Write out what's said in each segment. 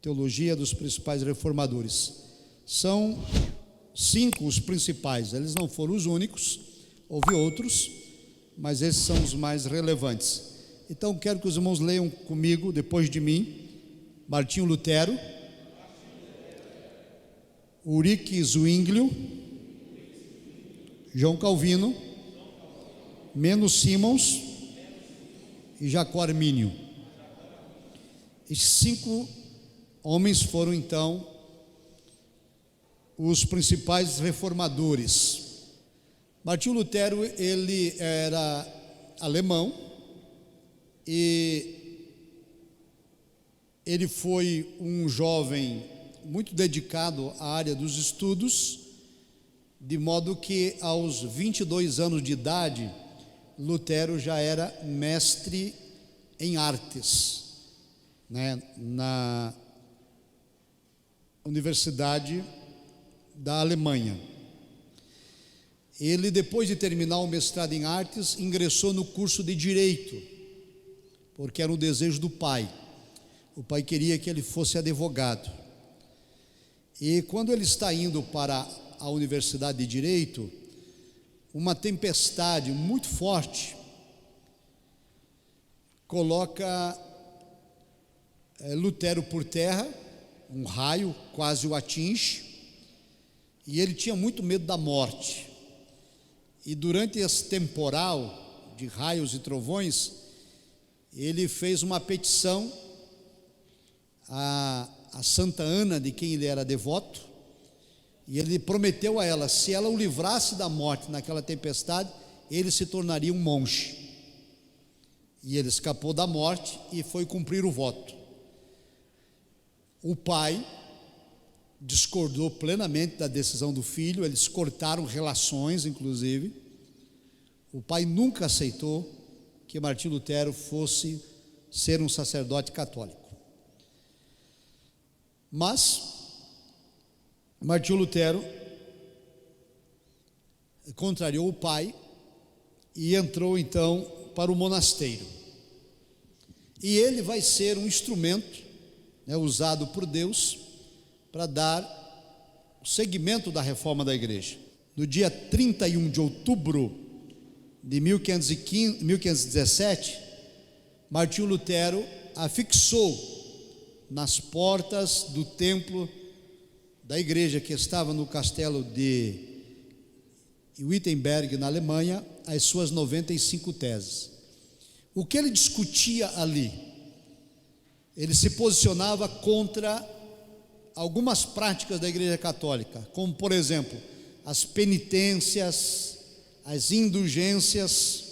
teologia dos principais reformadores. São 5 os principais, eles não foram os únicos, houve outros, mas esses são os mais relevantes. Então quero que os irmãos leiam comigo, depois de mim, Martinho Lutero, Ulrich Zwinglio, João Calvino, Menno Simons e Jacó Armínio. Esses 5 homens foram então os principais reformadores. Martinho Lutero, ele era alemão e ele foi um jovem muito dedicado à área dos estudos, de modo que aos 22 anos de idade, Lutero já era mestre em artes, na Universidade da Alemanha. Ele, depois de terminar o mestrado em artes, ingressou no curso de direito, porque era um desejo do pai. O pai queria que ele fosse advogado. E quando ele está indo para a Universidade de Direito, uma tempestade muito forte coloca Lutero por terra, um raio quase o atinge, e ele tinha muito medo da morte. E durante esse temporal de raios e trovões, ele fez uma petição a Santa Ana, de quem ele era devoto, e ele prometeu a ela, se ela o livrasse da morte naquela tempestade, ele se tornaria um monge. E ele escapou da morte e foi cumprir o voto. O pai discordou plenamente da decisão do filho, eles cortaram relações, inclusive. O pai nunca aceitou que Martinho Lutero fosse ser um sacerdote católico. Mas Martinho Lutero contrariou o pai e entrou então para o monasteiro. E ele vai ser um instrumento, usado por Deus para dar o seguimento da reforma da igreja. No dia 31 de outubro de 1517, Martinho Lutero afixou nas portas do templo da igreja que estava no castelo de Wittenberg, na Alemanha, as suas 95 teses. O que ele discutia ali? Ele se posicionava contra algumas práticas da Igreja Católica, como por exemplo, as penitências, as indulgências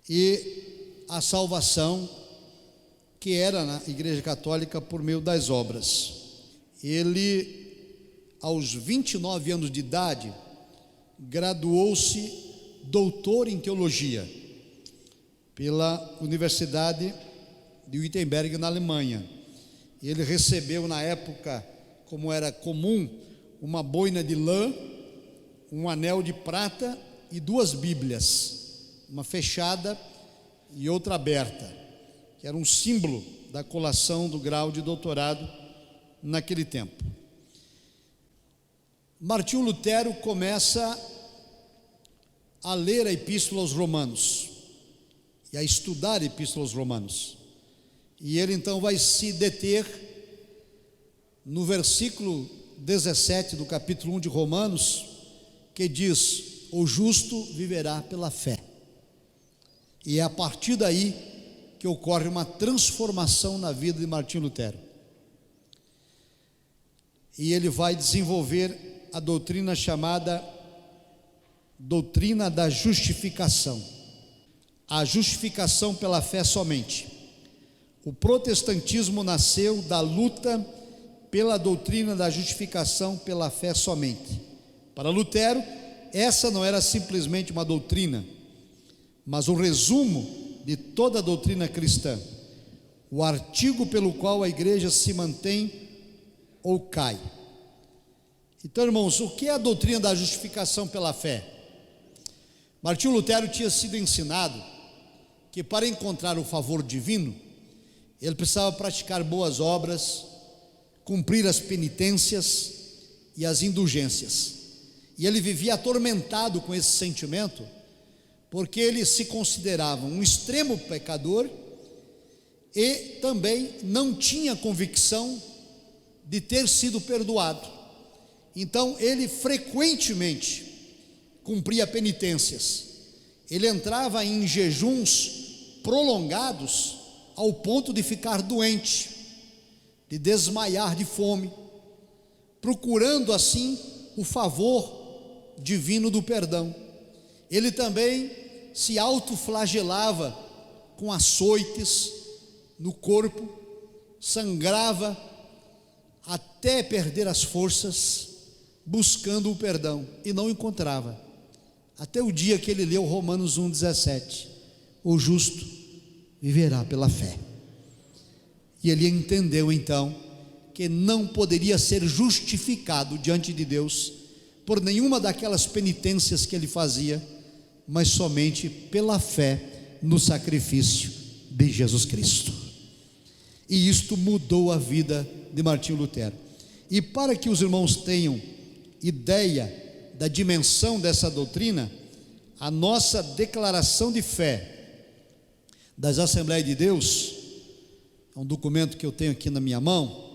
e a salvação que era na Igreja Católica por meio das obras. Ele, aos 29 anos de idade, graduou-se doutor em teologia pela Universidade de Wittenberg, na Alemanha. Ele recebeu na época, como era comum, uma boina de lã, um anel de prata e 2 Bíblias, uma fechada e outra aberta, que era um símbolo da colação do grau de doutorado naquele tempo. Martinho Lutero começa a ler a Epístola aos Romanos e a estudar a Epístola aos Romanos. E ele então vai se deter no versículo 17 do capítulo 1 de Romanos, que diz: o justo viverá pela fé. E é a partir daí que ocorre uma transformação na vida de Martinho Lutero. E ele vai desenvolver a doutrina chamada doutrina da justificação. A justificação pela fé somente. O protestantismo nasceu da luta pela doutrina da justificação pela fé somente. Para Lutero, essa não era simplesmente uma doutrina, mas o resumo de toda a doutrina cristã, o artigo pelo qual a igreja se mantém ou cai. Então, irmãos, o que é a doutrina da justificação pela fé? Martinho Lutero tinha sido ensinado que para encontrar o favor divino, ele precisava praticar boas obras, cumprir as penitências e as indulgências. E ele vivia atormentado com esse sentimento, porque ele se considerava um extremo pecador e também não tinha convicção de ter sido perdoado. Então ele frequentemente cumpria penitências, ele entrava em jejuns prolongados ao ponto de ficar doente, de desmaiar de fome, procurando assim o favor divino do perdão. Ele também se autoflagelava com açoites no corpo, sangrava até perder as forças, buscando o perdão, e não encontrava, até o dia que ele leu Romanos 1,17: o justo viverá pela fé. E ele entendeu então que não poderia ser justificado diante de Deus por nenhuma daquelas penitências que ele fazia, mas somente pela fé no sacrifício de Jesus Cristo. E isto mudou a vida de Martinho Lutero. E para que os irmãos tenham ideia da dimensão dessa doutrina, a nossa declaração de fé das Assembleias de Deus é um documento que eu tenho aqui na minha mão,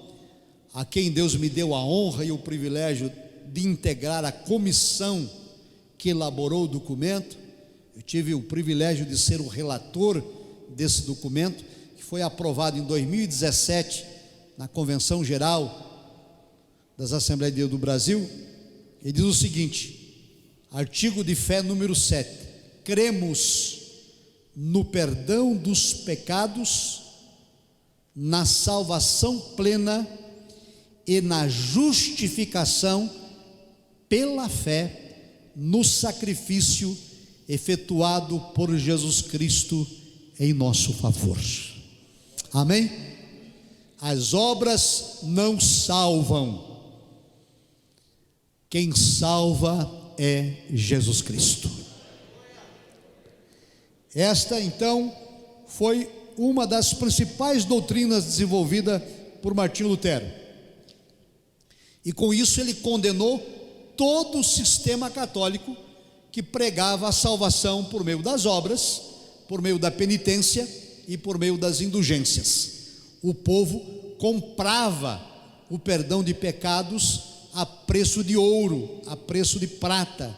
a quem Deus me deu a honra e o privilégio de integrar a comissão que elaborou o documento. Eu tive o privilégio de ser o relator desse documento, que foi aprovado em 2017 na Convenção Geral das Assembleias de Deus do Brasil. Ele diz o seguinte, artigo de fé número 7: cremos no perdão dos pecados, na salvação plena e na justificação pela fé no sacrifício efetuado por Jesus Cristo em nosso favor. Amém? As obras não salvam, quem salva é Jesus Cristo. Esta então foi uma das principais doutrinas desenvolvida por Martinho Lutero, e com isso ele condenou todo o sistema católico que pregava a salvação por meio das obras, por meio da penitência e por meio das indulgências. O povo comprava o perdão de pecados a preço de ouro, a preço de prata,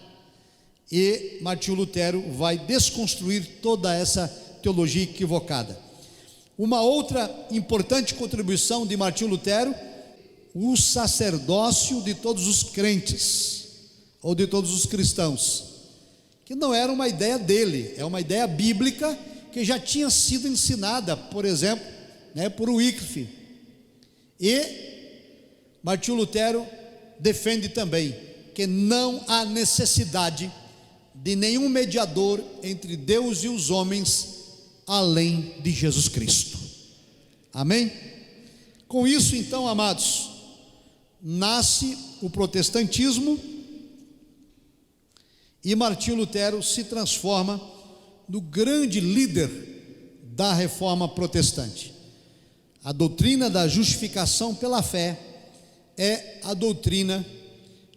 e Martinho Lutero vai desconstruir toda essa teologia equivocada. Uma outra importante contribuição de Martinho Lutero: o sacerdócio de todos os crentes, ou de todos os cristãos, que não era uma ideia dele, é uma ideia bíblica que já tinha sido ensinada, por exemplo, por Wycliffe. E Martinho Lutero defende também que não há necessidade de nenhum mediador entre Deus e os homens além de Jesus Cristo. Amém? Com isso então, amados, nasce o protestantismo e Martinho Lutero se transforma no grande líder da reforma protestante. A doutrina da justificação pela fé é a doutrina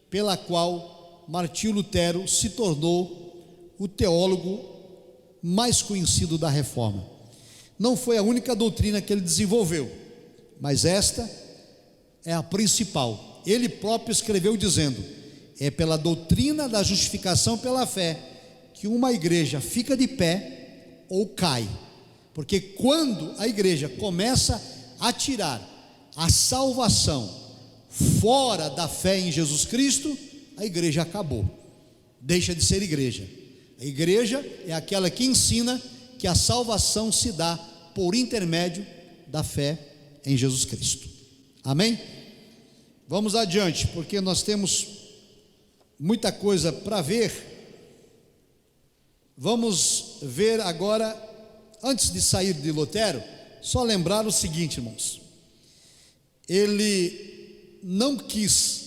pela qual Martinho Lutero se tornou o teólogo mais conhecido da reforma. Não foi a única doutrina que ele desenvolveu, mas esta é a principal. Ele próprio escreveu dizendo: é pela doutrina da justificação pela fé que uma igreja fica de pé ou cai, porque quando a igreja começa a tirar a salvação fora da fé em Jesus Cristo, a igreja acabou, deixa de ser igreja. A igreja é aquela que ensina que a salvação se dá por intermédio da fé em Jesus Cristo. Amém? Vamos adiante, porque nós temos muita coisa para ver. Vamos ver agora, antes de sair de Lutero, só lembrar o seguinte, irmãos: ele não quis,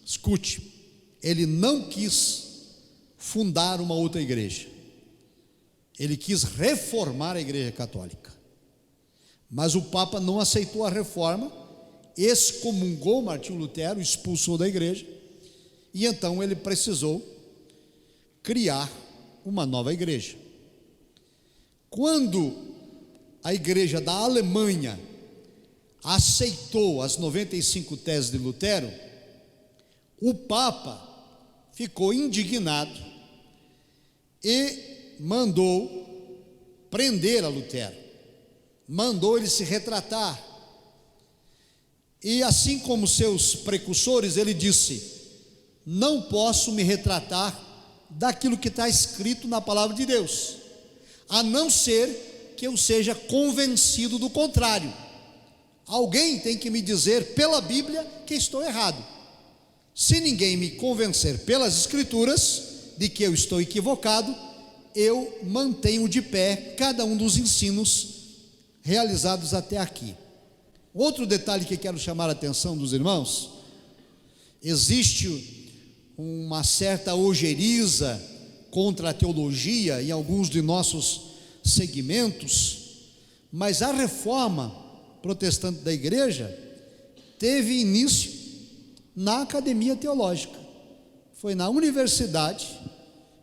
escute, ele não quis fundar uma outra igreja, ele quis reformar a igreja católica, mas o Papa não aceitou a reforma excomungou Martinho Lutero, expulsou da igreja, e então ele precisou criar uma nova igreja. Quando a igreja da Alemanha aceitou as 95 teses de Lutero, o Papa ficou indignado e mandou prender a Lutero, mandou ele se retratar. E assim como seus precursores, ele disse: não posso me retratar daquilo que está escrito na palavra de Deus, a não ser que eu seja convencido do contrário. Alguém tem que me dizer pela Bíblia que estou errado. Se ninguém me convencer pelas Escrituras de que eu estou equivocado, eu mantenho de pé cada um dos ensinos realizados até aqui. Outro detalhe que quero chamar a atenção dos irmãos: existe uma certa ojeriza contra a teologia em alguns de nossos segmentos, mas a reforma protestante da igreja teve início na academia teológica. Foi na universidade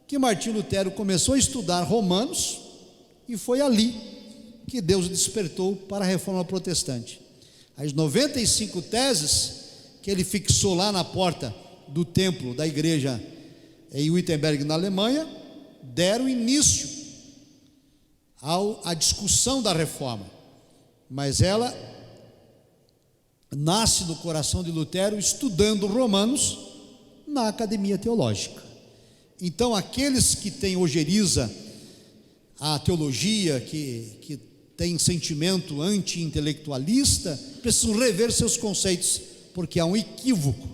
que Martinho Lutero começou a estudar Romanos, e foi ali que Deus despertou para a reforma protestante. As 95 teses que ele fixou lá na porta do templo da igreja em Wittenberg, na Alemanha, deram início à discussão da reforma, mas ela nasce no coração de Lutero estudando Romanos na academia teológica. Então, aqueles que têm ojeriza à teologia, que têm sentimento anti-intelectualista, precisam rever seus conceitos, porque há um equívoco.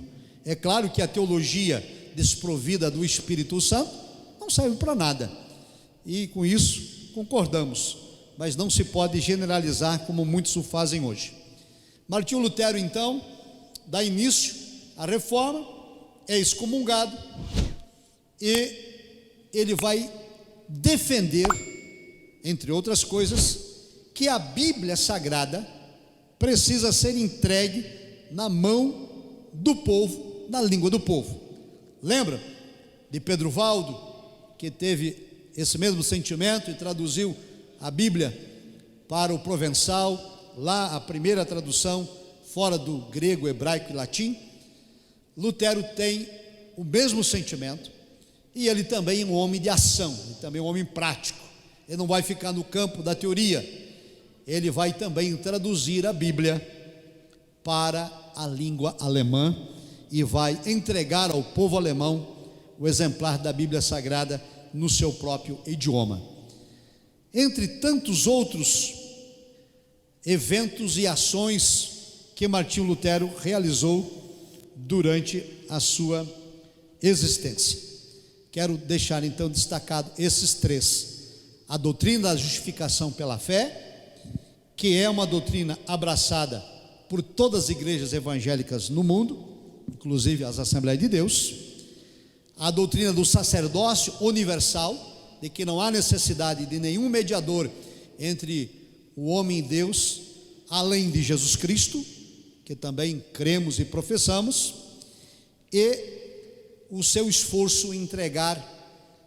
É claro que a teologia desprovida do Espírito Santo não serve para nada, e com isso concordamos, mas não se pode generalizar como muitos o fazem hoje. Martinho Lutero então dá início à reforma, é excomungado, e ele vai defender, entre outras coisas, que a Bíblia Sagrada precisa ser entregue na mão do povo, na língua do povo. Lembra de Pedro Valdo, que teve esse mesmo sentimento e traduziu a Bíblia para o provençal, lá a primeira tradução fora do grego, hebraico e latim? Lutero tem o mesmo sentimento, e ele também é um homem de ação, ele também é um homem prático. Ele não vai ficar no campo da teoria, ele vai também traduzir a Bíblia para a língua alemã e vai entregar ao povo alemão o exemplar da Bíblia Sagrada no seu próprio idioma. Entre tantos outros eventos e ações que Martinho Lutero realizou durante a sua existência, quero deixar então destacado esses três: a doutrina da justificação pela fé, que é uma doutrina abraçada por todas as igrejas evangélicas no mundo, inclusive as Assembleias de Deus; a doutrina do sacerdócio universal, de que não há necessidade de nenhum mediador entre o homem e Deus, além de Jesus Cristo, que também cremos e professamos; e o seu esforço em entregar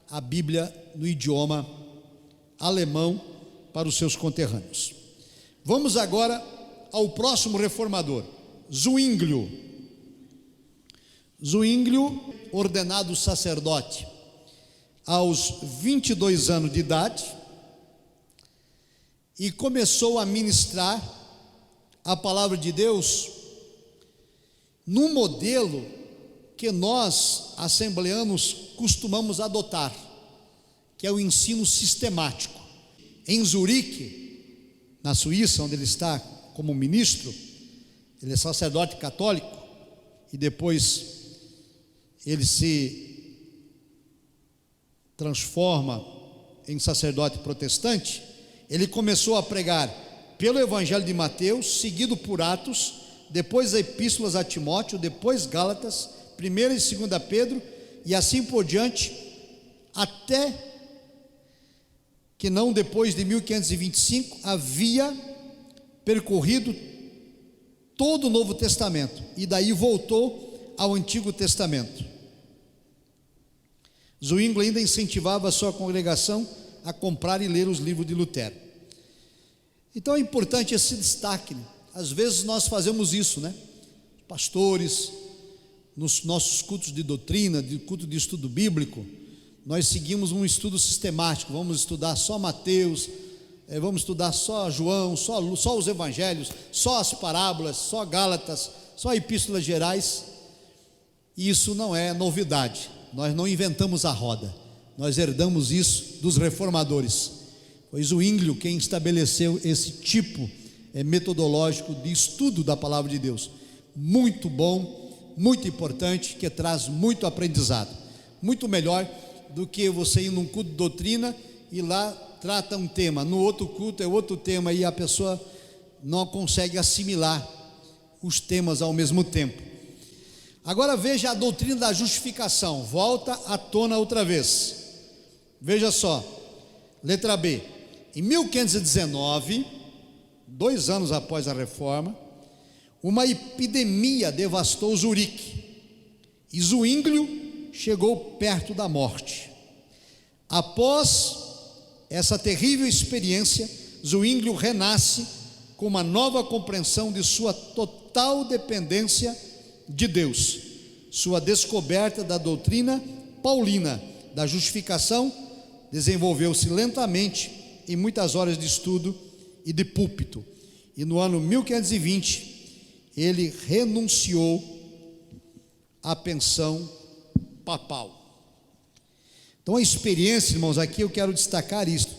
a Bíblia no idioma alemão para os seus conterrâneos. Vamos agora ao próximo reformador, Zwinglio. Zwinglio, ordenado sacerdote aos 22 anos de idade, e começou a ministrar a palavra de Deus num modelo que nós, assembleanos, costumamos adotar, que é o ensino sistemático. Em Zurique, na Suíça, onde ele está como ministro, ele é sacerdote católico, e depois ele se transforma em sacerdote protestante. Ele começou a pregar pelo Evangelho de Mateus, seguido por Atos, depois as epístolas a Timóteo, depois Gálatas, 1 e 2 Pedro, e assim por diante, até que não depois de 1525 havia percorrido todo o Novo Testamento, e daí voltou ao Antigo Testamento. Zwinglio ainda incentivava a sua congregação a comprar e ler os livros de Lutero. Então é importante esse destaque, né? Às vezes nós fazemos isso, né? Pastores, nos nossos cultos de doutrina, de culto de estudo bíblico, nós seguimos um estudo sistemático. Vamos estudar só Mateus, vamos estudar só João, só os evangelhos, só as parábolas, só Gálatas, só epístolas gerais. E isso não é novidade, nós não inventamos a roda, nós herdamos isso dos reformadores. Foi Zwinglio quem estabeleceu esse tipo metodológico de estudo da palavra de Deus, muito bom, muito importante, que traz muito aprendizado, muito melhor do que você ir num culto de doutrina e lá trata um tema, no outro culto é outro tema, e a pessoa não consegue assimilar os temas ao mesmo tempo. Agora veja a doutrina da justificação, volta à tona outra vez. Veja só, letra B. Em 1519, 2 anos após a reforma, uma epidemia devastou Zurique e Zwinglio chegou perto da morte. Após essa terrível experiência, Zwinglio renasce com uma nova compreensão de sua total dependência de Deus. Sua descoberta da doutrina paulina da justificação desenvolveu-se lentamente em muitas horas de estudo e de púlpito, e no ano 1520 ele renunciou à pensão papal. Então a experiência, irmãos, aqui eu quero destacar isso,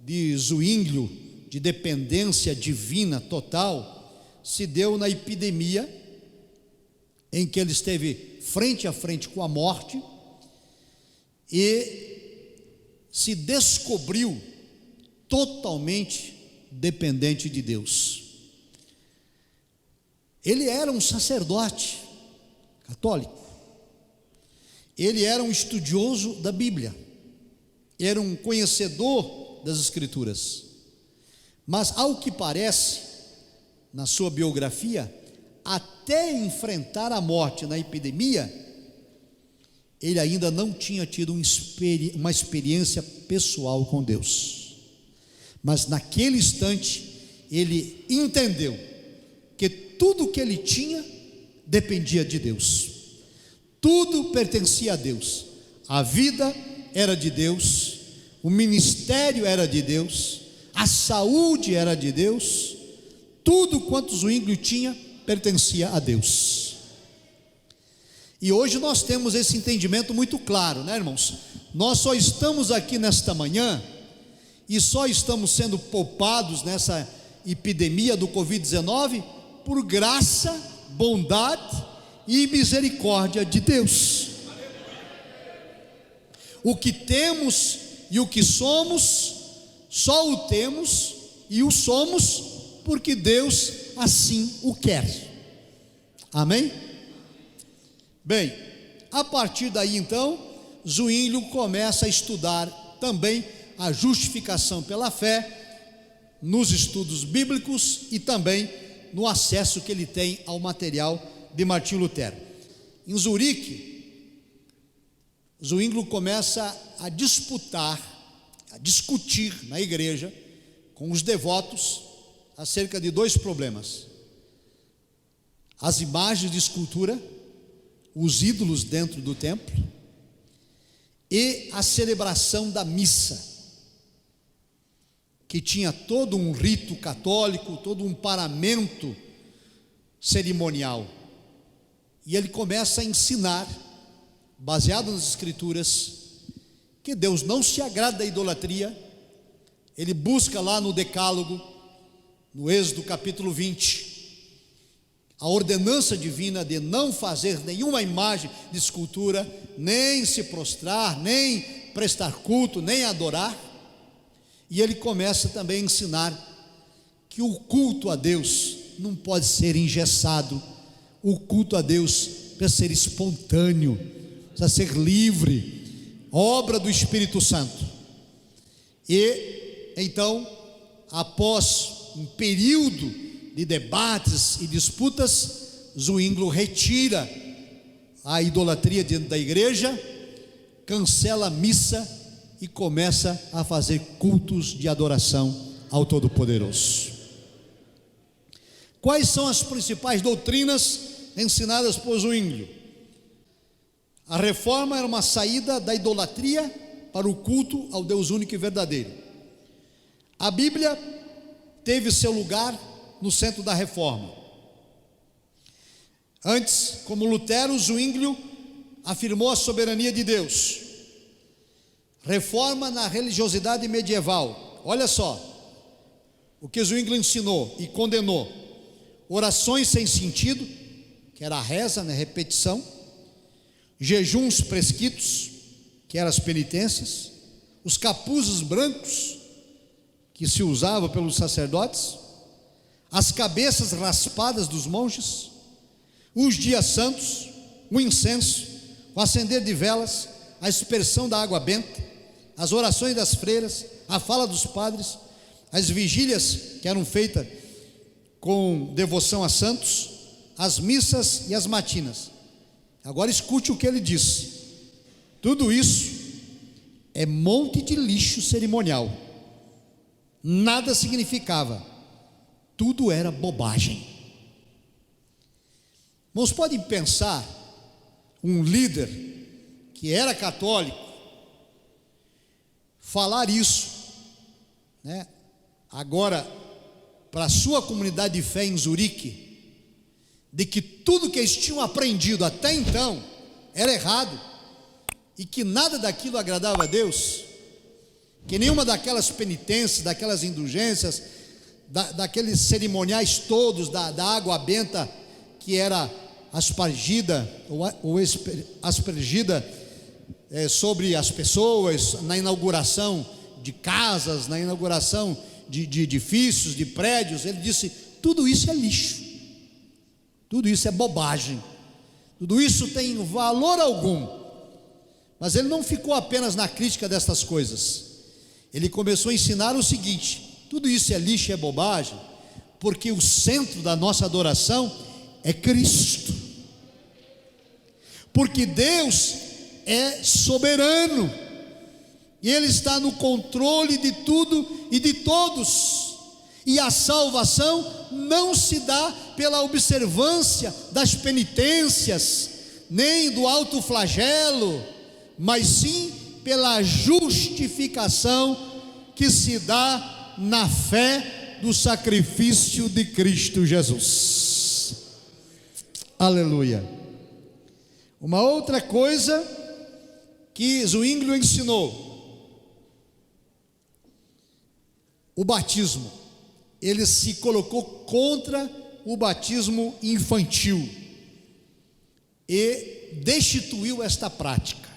de Zwinglio, de dependência divina total, se deu na epidemia, em que ele esteve frente a frente com a morte, e se descobriu totalmente dependente de Deus. Ele era um sacerdote católico, ele era um estudioso da Bíblia, era um conhecedor das Escrituras, mas ao que parece, na sua biografia, até enfrentar a morte na epidemia, ele ainda não tinha tido uma experiência pessoal com Deus. Mas naquele instante, ele entendeu que tudo que ele tinha dependia de Deus, tudo pertencia a Deus, a vida era de Deus, o ministério era de Deus, a saúde era de Deus, tudo quanto Zwinglio tinha pertencia a Deus. E hoje nós temos esse entendimento muito claro, né, irmãos? Nós só estamos aqui nesta manhã e só estamos sendo poupados nessa epidemia do Covid-19 por graça, bondade e misericórdia de Deus. O que temos e o que somos, só o temos e o somos porque Deus assim o quer. Amém? Bem, a partir daí então, Zwinglio começa a estudar também a justificação pela fé, nos estudos bíblicos e também no acesso que ele tem ao material de Martinho Lutero. Em Zurique, Zwinglio começa a disputar, a discutir na igreja com os devotos acerca de 2 problemas: as imagens de escultura, os ídolos dentro do templo, e a celebração da missa, que tinha todo um rito católico, todo um paramento cerimonial. E ele começa a ensinar, baseado nas Escrituras, que Deus não se agrada da idolatria. Ele busca lá no Decálogo, no Êxodo capítulo 20, a ordenança divina de não fazer nenhuma imagem de escultura, nem se prostrar, nem prestar culto, nem adorar. E ele começa também a ensinar que o culto a Deus não pode ser engessado, o culto a Deus precisa ser espontâneo, precisa ser livre, obra do Espírito Santo. E então, após um período de debates e disputas, Zwinglio retira a idolatria dentro da igreja, cancela a missa e começa a fazer cultos de adoração ao Todo-Poderoso. Quais são as principais doutrinas ensinadas por Zwinglio? A reforma era uma saída da idolatria para o culto ao Deus único e verdadeiro. A Bíblia teve seu lugar no centro da reforma. Antes, como Lutero, Zwinglio afirmou a soberania de Deus. Reforma na religiosidade medieval. Olha só o que Zwinglio ensinou e condenou: orações sem sentido, que era a reza, né, repetição; jejuns prescritos, que eram as penitências; os capuzes brancos, que se usavam pelos sacerdotes; as cabeças raspadas dos monges; os dias santos, o incenso, o acender de velas, a aspersão da água benta, as orações das freiras, a fala dos padres, as vigílias que eram feitas com devoção a santos, as missas e as matinas. Agora escute o que ele disse: tudo isso é monte de lixo cerimonial, nada significava, tudo era bobagem. Irmãos, podem pensar um líder que era católico falar isso, né, agora para a sua comunidade de fé em Zurique, de que tudo que eles tinham aprendido até então era errado e que nada daquilo agradava a Deus, que nenhuma daquelas penitências, daquelas indulgências, daqueles cerimoniais todos, da água benta que era aspergida sobre as pessoas na inauguração de casas, na inauguração de edifícios, de prédios. Ele disse: tudo isso é lixo, tudo isso é bobagem, tudo isso tem valor algum. Mas ele não ficou apenas na crítica destas coisas, ele começou a ensinar o seguinte: tudo isso é lixo, é bobagem, porque o centro da nossa adoração é Cristo, porque Deus é soberano e Ele está no controle de tudo e de todos, e a salvação não se dá pela observância das penitências, nem do alto flagelo, mas sim pela justificação que se dá na fé do sacrifício de Cristo Jesus. Aleluia. Uma outra coisa que Zwinglio ensinou: o batismo. Ele se colocou contra o batismo infantil e destituiu esta prática.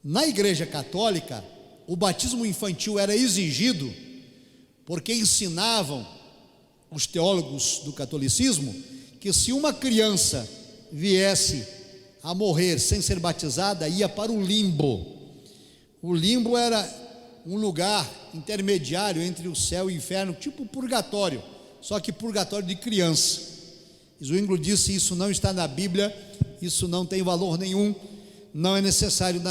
Na Igreja Católica, o batismo infantil era exigido porque ensinavam os teólogos do catolicismo que se uma criança viesse a morrer sem ser batizada, ia para o limbo. O limbo era um lugar intermediário entre o céu e o inferno, tipo purgatório, só que purgatório de criança. Zwinglio disse: isso não está na Bíblia, isso não tem valor nenhum, não é necessário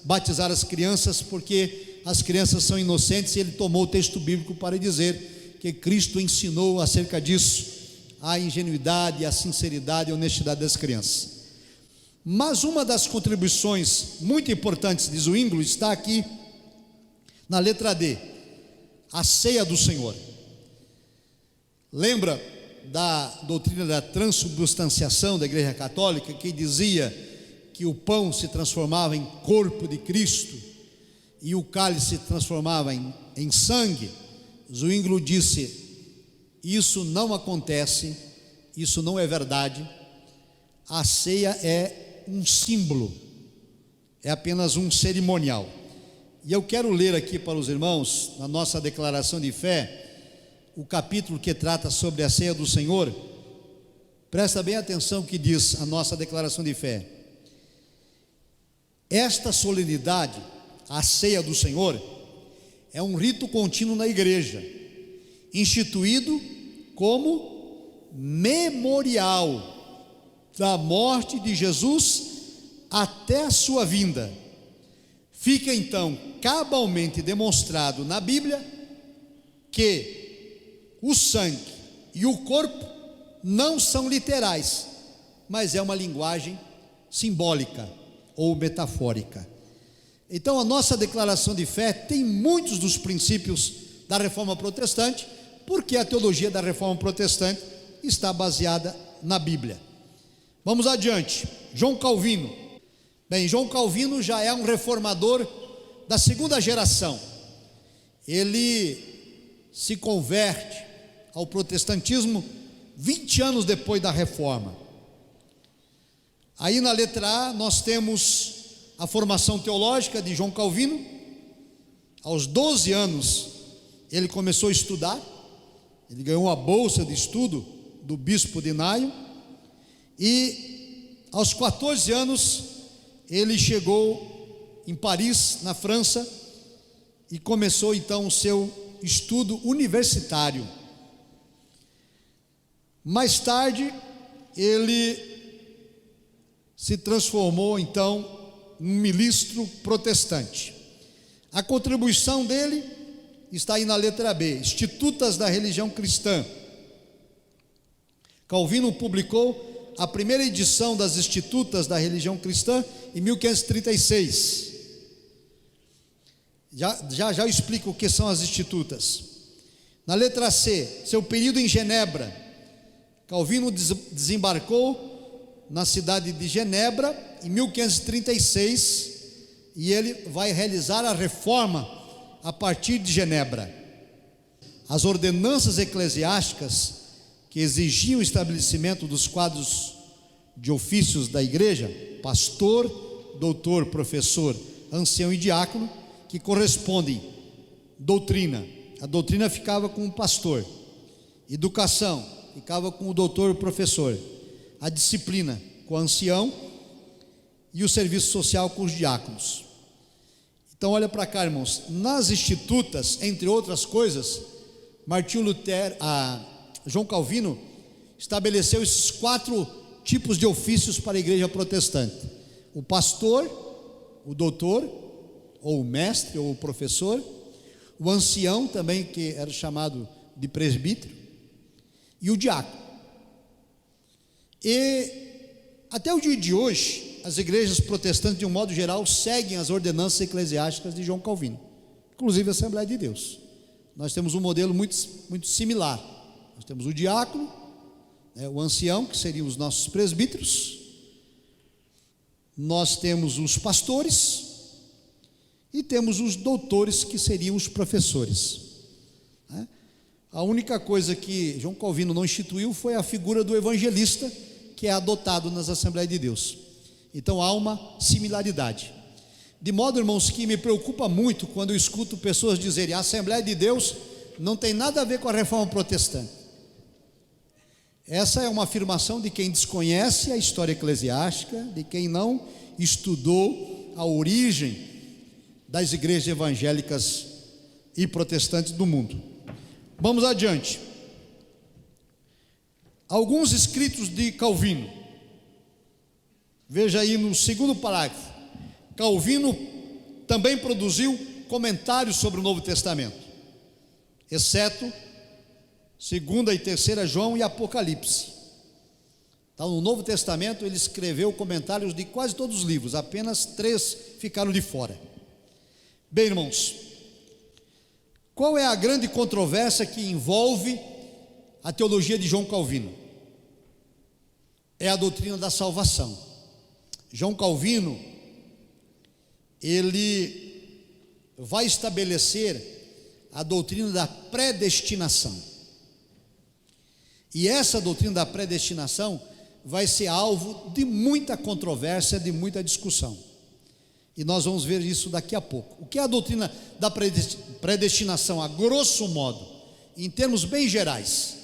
batizar as crianças, porque as crianças são inocentes, e ele tomou o texto bíblico para dizer que Cristo ensinou acerca disso, a ingenuidade, a sinceridade e a honestidade das crianças. Mas uma das contribuições muito importantes de Zwinglio está aqui na letra D, a ceia do Senhor. Lembra da doutrina da transubstanciação da Igreja Católica, que dizia que o pão se transformava em corpo de Cristo e o cálice se transformava em sangue? Zwinglio disse: isso não acontece, isso não é verdade. A ceia é um símbolo, é apenas um cerimonial. E eu quero ler aqui para os irmãos, na nossa declaração de fé, o capítulo que trata sobre a ceia do Senhor. Presta bem atenção o que diz a nossa declaração de fé. Esta solenidade, a ceia do Senhor, é um rito contínuo na igreja, instituído como memorial da morte de Jesus até a sua vinda. Fica então cabalmente demonstrado na Bíblia que o sangue e o corpo não são literais, mas é uma linguagem simbólica ou metafórica. Então a nossa declaração de fé tem muitos dos princípios da Reforma Protestante, porque a teologia da Reforma Protestante está baseada na Bíblia. Vamos adiante. João Calvino. Bem, João Calvino já é um reformador da segunda geração. Ele se converte ao protestantismo 20 anos depois da Reforma. Aí na letra A nós temos a formação teológica de João Calvino. Aos 12 anos ele começou a estudar. Ele ganhou uma bolsa de estudo do bispo de Naio. E aos 14 anos ele chegou em Paris, na França, e começou então o seu estudo universitário. Mais tarde ele se transformou então num ministro protestante. A contribuição dele está aí na letra B, Institutas da Religião Cristã. Calvino publicou a primeira edição das Institutas da Religião Cristã em 1536. Já eu explico o que são as Institutas. Na letra C, seu período em Genebra. Calvino desembarcou na cidade de Genebra em 1536 e ele vai realizar a reforma a partir de Genebra. As ordenanças eclesiásticas que exigiam o estabelecimento dos quadros de ofícios da igreja, pastor, doutor, professor, ancião e diácono, que correspondem doutrina. A doutrina ficava com o pastor, educação ficava com o doutor e professor, a disciplina com o ancião e o serviço social com os diáconos. Então olha para cá, irmãos, nas Institutas, entre outras coisas, João Calvino estabeleceu esses 4 tipos de ofícios para a igreja protestante: o pastor, o doutor, ou o mestre, ou o professor, o ancião também, que era chamado de presbítero, e o diácono. E até o dia de hoje, as igrejas protestantes, de um modo geral, seguem as ordenanças eclesiásticas de João Calvino, inclusive a Assembleia de Deus. Nós temos um modelo muito similar. Nós temos o diácono, o ancião, que seriam os nossos presbíteros. Nós temos os pastores e temos os doutores, que seriam os professores. A única coisa que João Calvino não instituiu foi a figura do evangelista, que é adotado nas Assembleias de Deus. Então há uma similaridade. De modo, irmãos, que me preocupa muito quando eu escuto pessoas dizerem: a Assembleia de Deus não tem nada a ver com a Reforma Protestante. Essa é uma afirmação de quem desconhece a história eclesiástica, de quem não estudou a origem das igrejas evangélicas e protestantes do mundo. Vamos adiante. Alguns escritos de Calvino. Veja aí no segundo parágrafo. Calvino também produziu comentários sobre o Novo Testamento, exceto 2ª e 3ª João e Apocalipse. Então, no Novo Testamento ele escreveu comentários de quase todos os livros, apenas 3 ficaram de fora. Bem, irmãos, qual é a grande controvérsia que envolve a teologia de João Calvino? É a doutrina da salvação. João Calvino, ele vai estabelecer a doutrina da predestinação. E essa doutrina da predestinação vai ser alvo de muita controvérsia, de muita discussão. E nós vamos ver isso daqui a pouco. O que é a doutrina da predestinação? A grosso modo, em termos bem gerais,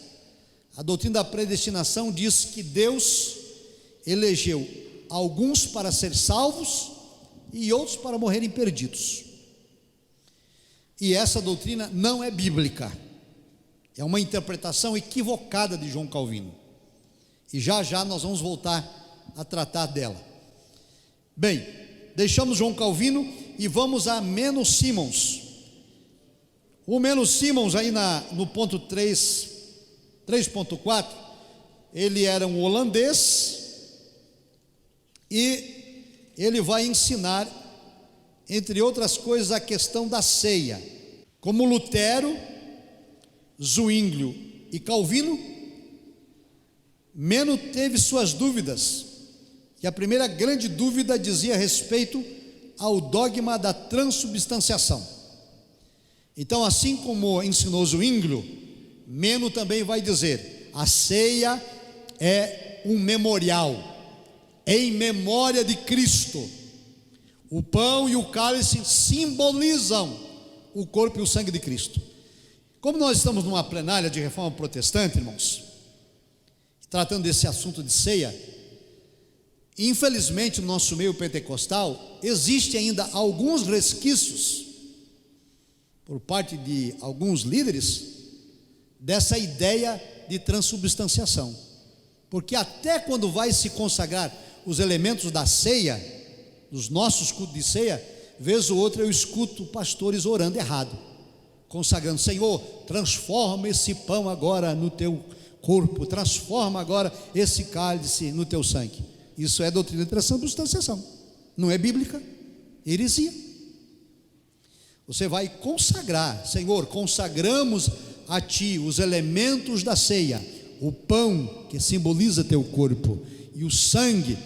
a doutrina da predestinação diz que Deus elegeu alguns para ser salvos e outros para morrerem perdidos. E essa doutrina não é bíblica. É uma interpretação equivocada de João Calvino. E já já nós vamos voltar a tratar dela. Bem, deixamos João Calvino e vamos a Menno Simons. O Menno Simons, aí no ponto 3.4, ele era um holandês e ele vai ensinar, entre outras coisas, a questão da ceia. Como Lutero, Zwinglio e Calvino, Menno teve suas dúvidas, e a primeira grande dúvida dizia respeito ao dogma da transubstanciação. Então, assim como ensinou Zwinglio, Menno também vai dizer: a ceia é um memorial, em memória de Cristo. O pão e o cálice simbolizam o corpo e o sangue de Cristo. Como nós estamos numa plenária de reforma protestante, irmãos, tratando desse assunto de ceia, infelizmente no nosso meio pentecostal existe ainda alguns resquícios por parte de alguns líderes dessa ideia de transubstanciação, porque até quando vai se consagrar os elementos da ceia, dos nossos cultos de ceia, vez ou outra eu escuto pastores orando errado, consagrando: Senhor, transforma esse pão agora no teu corpo, transforma agora esse cálice no teu sangue. Isso é doutrina de transubstanciação, não é bíblica, heresia. Você vai consagrar: Senhor, consagramos a Ti os elementos da ceia, o pão que simboliza teu corpo e o sangue,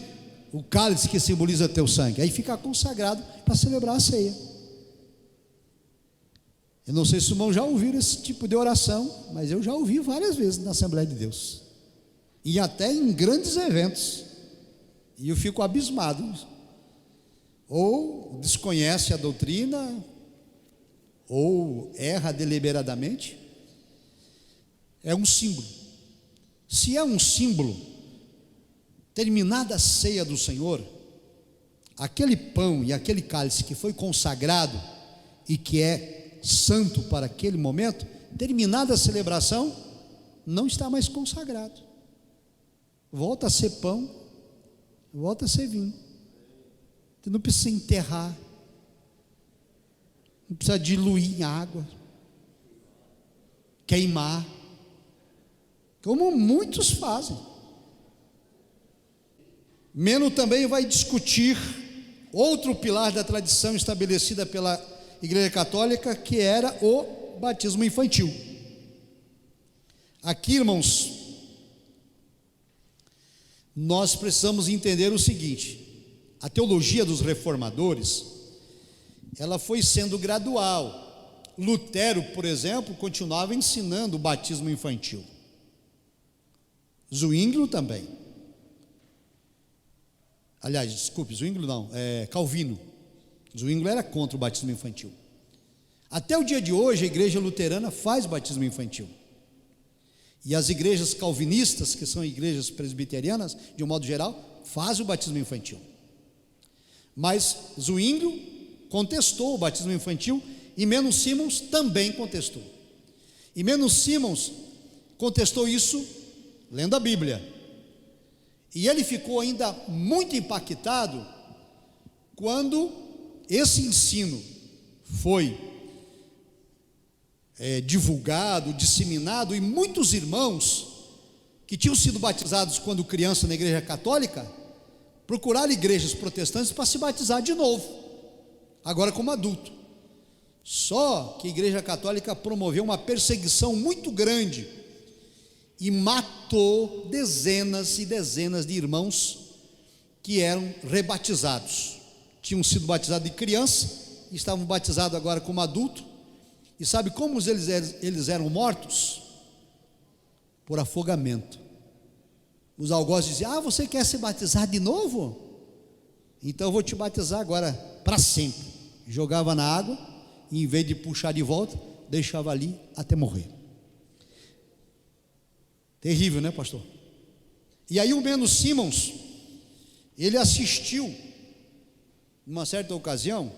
o cálice que simboliza teu sangue. Aí fica consagrado para celebrar a ceia. Eu não sei se os irmãos já ouviram esse tipo de oração, mas eu já ouvi várias vezes na Assembleia de Deus, e até em grandes eventos, e eu fico abismado. Ou desconhece a doutrina, ou erra deliberadamente. É um símbolo. Se é um símbolo, terminada a ceia do Senhor, aquele pão e aquele cálice que foi consagrado e que é santo para aquele momento, terminada a celebração, não está mais consagrado, volta a ser pão, volta a ser vinho. Você não precisa enterrar, não precisa diluir em água, queimar, como muitos fazem. Menno também vai discutir outro pilar da tradição estabelecida pela Igreja Católica, que era o batismo infantil. Aqui, irmãos, nós precisamos entender o seguinte: a teologia dos reformadores, ela foi sendo gradual. Lutero, por exemplo, continuava ensinando o batismo infantil. Zwinglio também. Aliás, desculpe, Zwinglio não, Calvino. Zwinglio era contra o batismo infantil. Até o dia de hoje, a igreja luterana faz batismo infantil. E as igrejas calvinistas, que são igrejas presbiterianas, de um modo geral, fazem o batismo infantil. Mas Zwinglio contestou o batismo infantil, e Menno Simons também contestou. E Menno Simons contestou isso lendo a Bíblia. E ele ficou ainda muito impactado quando esse ensino foi divulgado, disseminado, e muitos irmãos que tinham sido batizados quando criança na igreja católica procuraram igrejas protestantes para se batizar de novo, agora como adulto. Só que a igreja católica promoveu uma perseguição muito grande e matou dezenas e dezenas de irmãos que eram rebatizados. Tinham sido batizados de criança e estavam batizados agora como adulto. E sabe como eles eram mortos? Por afogamento. Os algozes diziam: você quer se batizar de novo? Então eu vou te batizar agora para sempre. Jogava na água e, em vez de puxar de volta, deixava ali até morrer. Terrível, né, pastor? E aí o Menno Simons, ele assistiu, numa certa ocasião,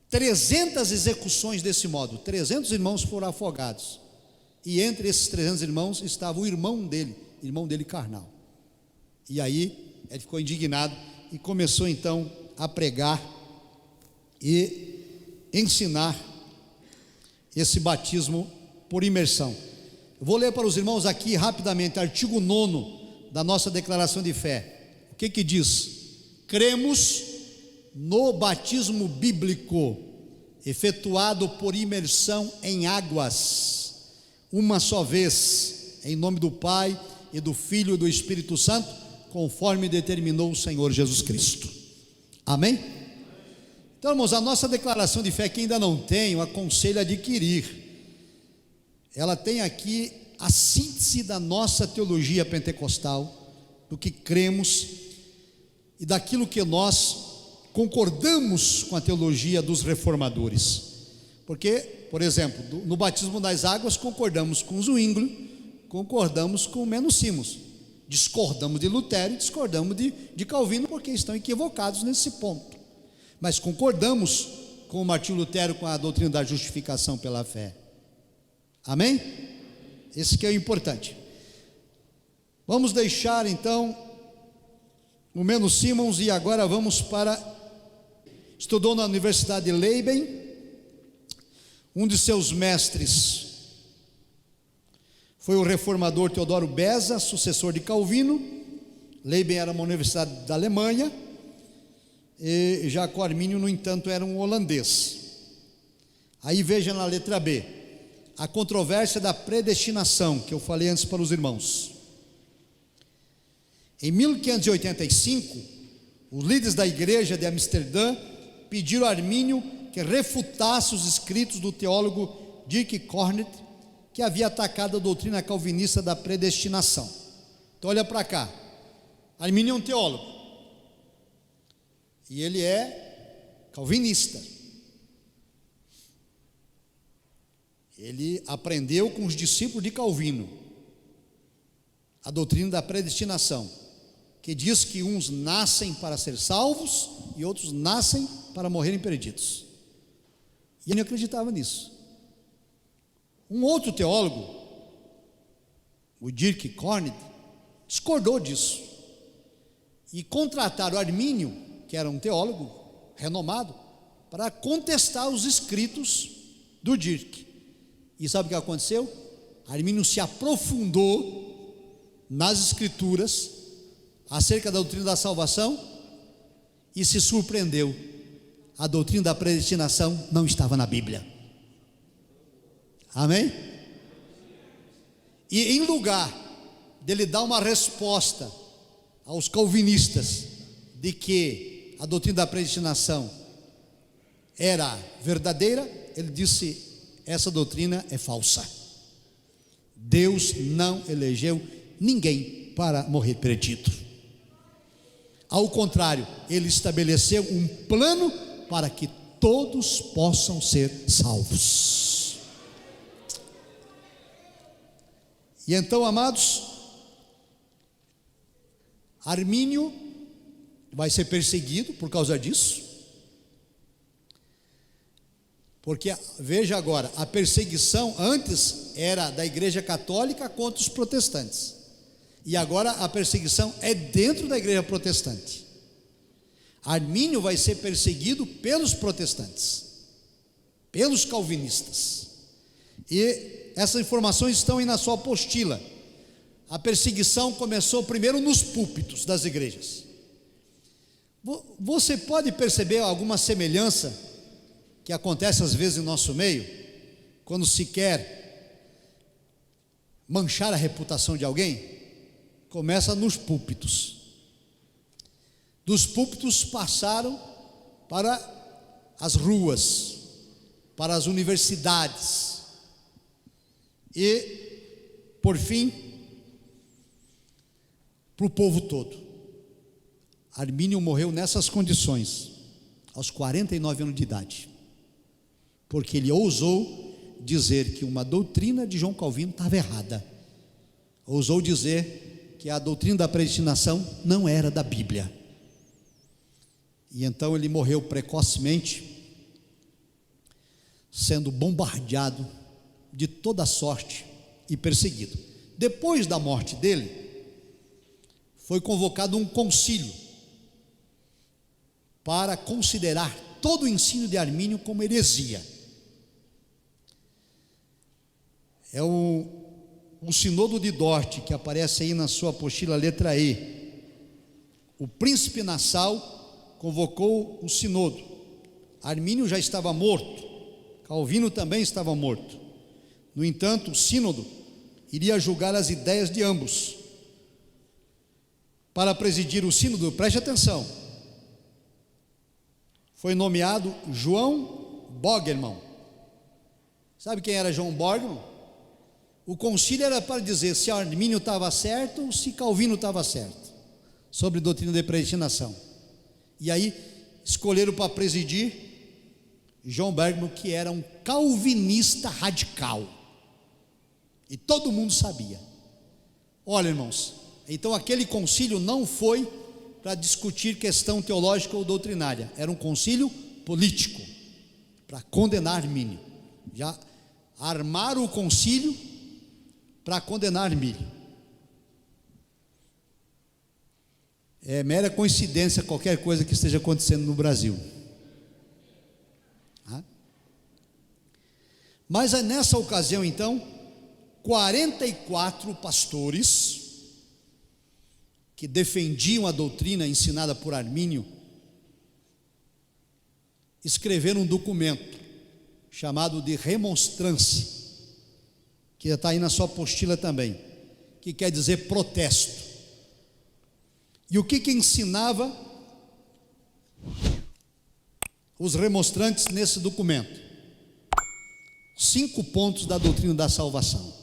300 execuções desse modo. 300 irmãos foram afogados. e entre esses 300 irmãos estava o irmão dele carnal. E aí ele ficou indignado e começou então a pregar e ensinar esse batismo por imersão. Eu vou ler para os irmãos aqui rapidamente, artigo 9 da nossa declaração de fé. O que diz? Cremos no batismo bíblico, efetuado por imersão em águas, uma só vez, em nome do Pai e do Filho e do Espírito Santo, conforme determinou o Senhor Jesus Cristo. Amém? Então, irmãos, a nossa declaração de fé, que ainda não tem, eu aconselho a adquirir. Ela tem aqui a síntese da nossa teologia pentecostal, do que cremos e daquilo que nós concordamos com a teologia dos reformadores. Porque, por exemplo, no batismo das águas concordamos com Zwinglio, concordamos com Menos Simons, discordamos de Lutero e discordamos de Calvino, porque estão equivocados nesse ponto, mas concordamos com Martinho Lutero, com a doutrina da justificação pela fé. Amém? Esse que é o importante. Vamos deixar então o Menos Simons e agora vamos para... Estudou na Universidade de Leiden. Um de seus mestres foi o reformador Teodoro Beza, sucessor de Calvino. Leiden era uma universidade da Alemanha, e Jacob Armínio, no entanto, era um holandês. Aí veja na letra B, a controvérsia da predestinação, que eu falei antes para os irmãos. Em 1585, os líderes da igreja de Amsterdã pediram a Armínio que refutasse os escritos do teólogo Dirk Cornet, que havia atacado a doutrina calvinista da predestinação. Então olha para cá, Armínio é um teólogo, e ele é calvinista. Ele aprendeu com os discípulos de Calvino a doutrina da predestinação, que diz que uns nascem para ser salvos e outros nascem para morrerem perdidos. E ele acreditava nisso. Um outro teólogo, o Dirk Cornet, discordou disso e contrataram Armínio, que era um teólogo renomado, para contestar os escritos do Dirk. E sabe o que aconteceu? Armínio se aprofundou nas escrituras acerca da doutrina da salvação e se surpreendeu. A doutrina da predestinação não estava na Bíblia. Amém? E em lugar dele dar uma resposta aos calvinistas de que a doutrina da predestinação era verdadeira, ele disse: essa doutrina é falsa. Deus não elegeu ninguém para morrer perdido. Ao contrário, ele estabeleceu um plano para que todos possam ser salvos. E então, amados, Armínio vai ser perseguido por causa disso. Porque, veja agora, a perseguição antes era da igreja católica contra os protestantes, e agora a perseguição é dentro da igreja protestante. Armínio vai ser perseguido pelos protestantes, pelos calvinistas, e essas informações estão aí na sua apostila. A perseguição começou primeiro nos púlpitos das igrejas. Você pode perceber alguma semelhança que acontece às vezes em nosso meio, quando se quer manchar a reputação de alguém? Começa nos púlpitos. Dos púlpitos passaram para as ruas, para as universidades e, por fim, para o povo todo. Armínio morreu nessas condições, aos 49 anos de idade, porque ele ousou dizer que uma doutrina de João Calvino estava errada, ousou dizer que a doutrina da predestinação não era da Bíblia, e então ele morreu precocemente, sendo bombardeado de toda sorte e perseguido. Depois da morte dele, foi convocado um concílio para considerar todo o ensino de Armínio como heresia. É o Sinodo de Dort, que aparece aí na sua apostila, letra E. O príncipe Nassau convocou o Sinodo. Armínio já estava morto, Calvino também estava morto. No entanto, o Sínodo iria julgar as ideias de ambos. Para presidir o Sínodo, preste atenção, foi nomeado João Borgmann. Sabe quem era João Borgmann? O concílio era para dizer se Armínio estava certo ou se Calvino estava certo, sobre doutrina de predestinação. E aí escolheram para presidir João Borgmann, que era um calvinista radical, e todo mundo sabia. Olha, irmãos, então aquele concílio não foi para discutir questão teológica ou doutrinária, era um concílio político, para condenar Armínio. Já armaram o concílio para condenar Armínio. É mera coincidência qualquer coisa que esteja acontecendo no Brasil. Mas nessa ocasião, então, 44 pastores que defendiam a doutrina ensinada por Armínio escreveram um documento chamado de Remonstrância, que está aí na sua apostila também, que quer dizer protesto. E o que ensinava os remonstrantes nesse documento? 5 pontos da doutrina da salvação.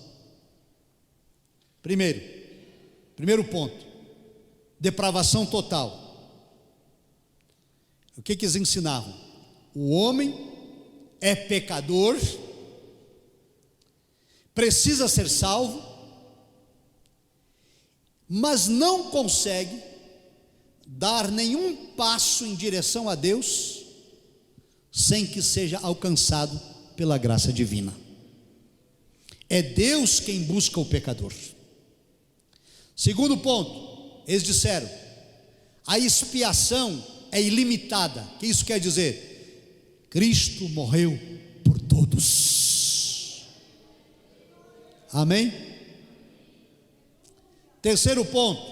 Primeiro ponto: depravação total. O que eles ensinavam? O homem é pecador, precisa ser salvo, mas não consegue dar nenhum passo em direção a Deus sem que seja alcançado pela graça divina. É Deus quem busca o pecador. Segundo ponto, eles disseram: a expiação é ilimitada. O que isso quer dizer? Cristo morreu por todos. Amém? Terceiro ponto,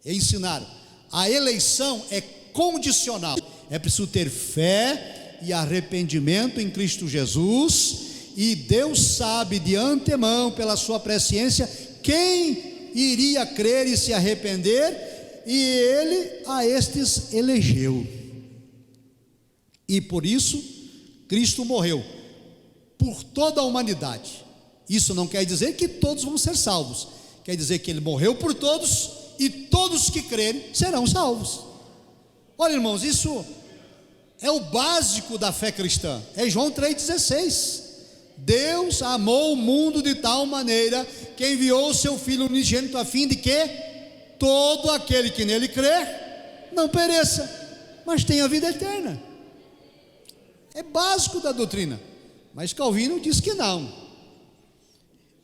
ensinaram: a eleição é condicional. É preciso ter fé e arrependimento em Cristo Jesus, e Deus sabe de antemão, pela sua presciência, quem iria crer e se arrepender, e Ele a estes elegeu. E por isso Cristo morreu por toda a humanidade. Isso não quer dizer que todos vão ser salvos, quer dizer que Ele morreu por todos, e todos que crerem serão salvos. Olha, irmãos, isso é o básico da fé cristã. É João 3,16. Deus amou o mundo de tal maneira que enviou o seu Filho unigênito, a fim de que todo aquele que nele crer não pereça, mas tenha vida eterna. É básico da doutrina. Mas Calvino diz que não,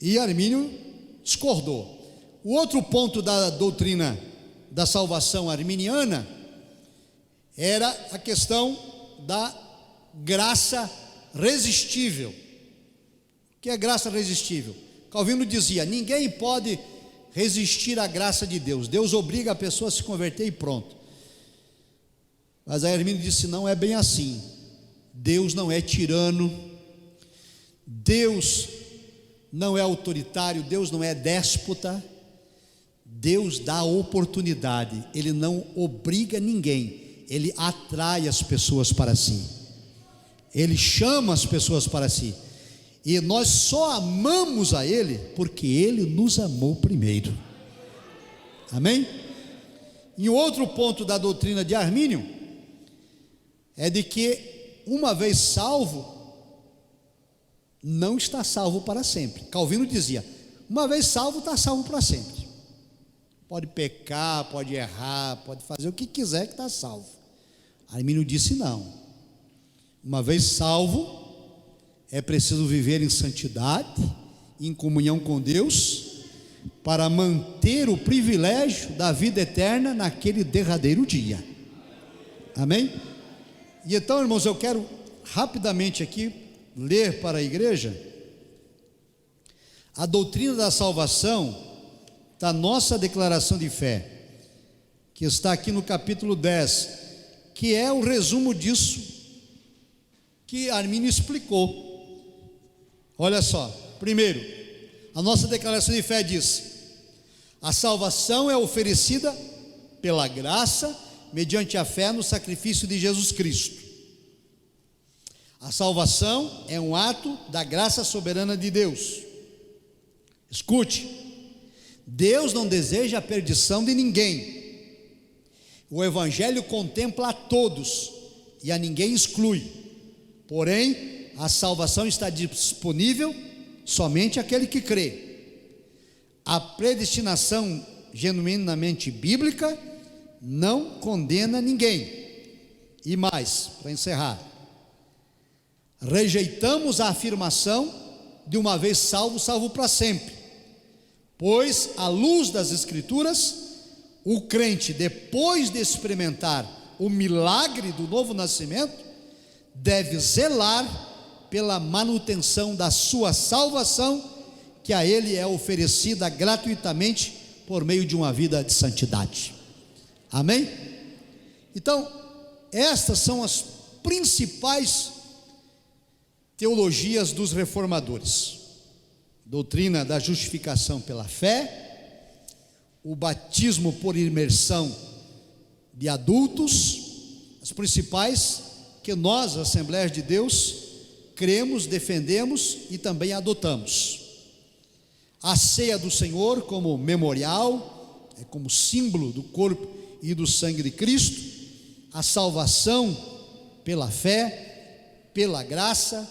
e Armínio discordou. O outro ponto da doutrina da salvação arminiana era a questão da graça resistível. O que é graça resistível? Calvino dizia: ninguém pode resistir à graça de Deus. Deus obriga a pessoa a se converter e pronto. Mas aí Armínio disse: não é bem assim. Deus não é tirano, Deus não é autoritário, Deus não é déspota. Deus dá oportunidade, Ele não obriga ninguém, Ele atrai as pessoas para si, Ele chama as pessoas para si, e nós só amamos a Ele porque Ele nos amou primeiro. Amém? E o outro ponto da doutrina de Armínio é de que, uma vez salvo, não está salvo para sempre. Calvino dizia: uma vez salvo, está salvo para sempre. Pode pecar, pode errar, pode fazer o que quiser que está salvo. Armínio disse: não. Uma vez salvo, é preciso viver em santidade em comunhão com Deus, para manter o privilégio da vida eterna naquele derradeiro dia. Amém? E então, irmãos, eu quero rapidamente aqui ler para a igreja a doutrina da salvação da nossa declaração de fé, que está aqui no capítulo 10, que é o resumo disso que Armínio explicou. Olha só, primeiro, a nossa declaração de fé diz: a salvação é oferecida pela graça, mediante a fé no sacrifício de Jesus Cristo. A salvação é um ato da graça soberana de Deus. Escute, Deus não deseja a perdição de ninguém. O Evangelho contempla a todos e a ninguém exclui. Porém, a salvação está disponível somente àquele que crê. A predestinação genuinamente bíblica não condena ninguém. E mais, para encerrar, rejeitamos a afirmação de uma vez salvo, salvo para sempre, pois à luz das Escrituras, o crente, depois de experimentar o milagre do novo nascimento, deve zelar pela manutenção da sua salvação, que a ele é oferecida gratuitamente por meio de uma vida de santidade. Amém? Então, estas são as principais teologias dos reformadores: doutrina da justificação pela fé, o batismo por imersão de adultos, as principais que nós, Assembleias de Deus, cremos, defendemos e também adotamos. A ceia do Senhor como memorial, como símbolo do corpo e do sangue de Cristo, a salvação pela fé, pela graça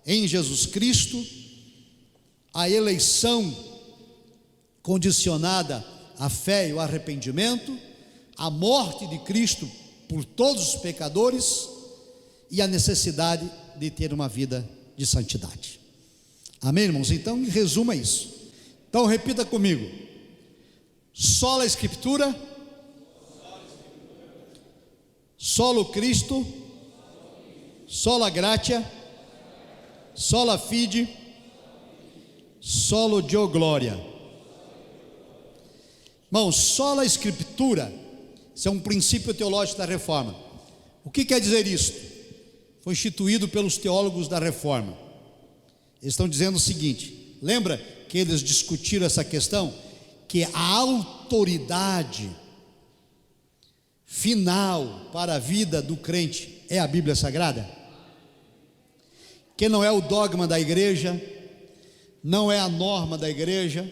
em Jesus Cristo, a eleição condicionada à fé e ao arrependimento, a morte de Cristo por todos os pecadores e a necessidade de ter uma vida de santidade. Amém, irmãos? Então, em resumo é isso. Então, repita comigo: sola Escritura, solo Cristo, sola gratia, sola fide, solo Deo gloria. Irmãos, sola Escritura, isso é um princípio teológico da Reforma. O que quer dizer isso? Foi instituído pelos teólogos da Reforma. Eles estão dizendo o seguinte: lembra que eles discutiram essa questão? Que a autoridade final para a vida do crente é a Bíblia Sagrada? Que não é o dogma da igreja, não é a norma da igreja,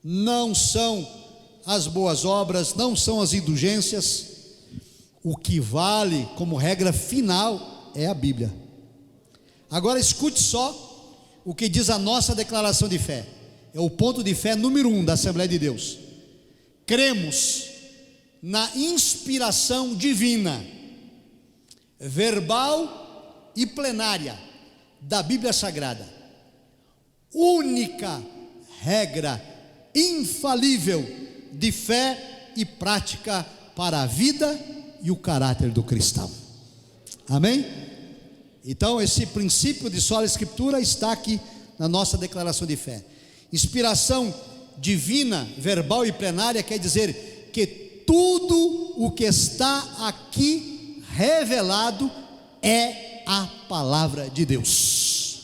não são as boas obras, não são as indulgências. O que vale como regra final é a Bíblia. Agora escute só o que diz a nossa declaração de fé. É o ponto de fé número 1 da Assembleia de Deus. Cremos na inspiração divina, verbal e plenária da Bíblia Sagrada, única regra infalível de fé e prática para a vida e o caráter do cristão. Amém? Então esse princípio de sola Escritura está aqui na nossa declaração de fé. Inspiração divina, verbal e plenária quer dizer que tudo o que está aqui revelado é a palavra de Deus,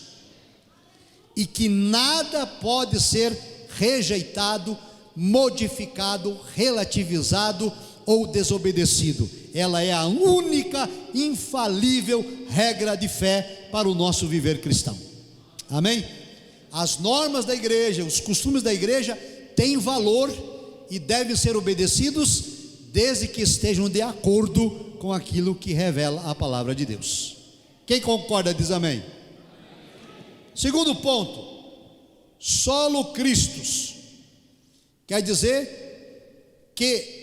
e que nada pode ser rejeitado, modificado, relativizado ou desobedecido. Ela é a única infalível regra de fé para o nosso viver cristão. Amém? As normas da igreja, os costumes da igreja têm valor e devem ser obedecidos, desde que estejam de acordo com aquilo que revela a palavra de Deus. Quem concorda diz amém. Segundo ponto, solo Christus, quer dizer que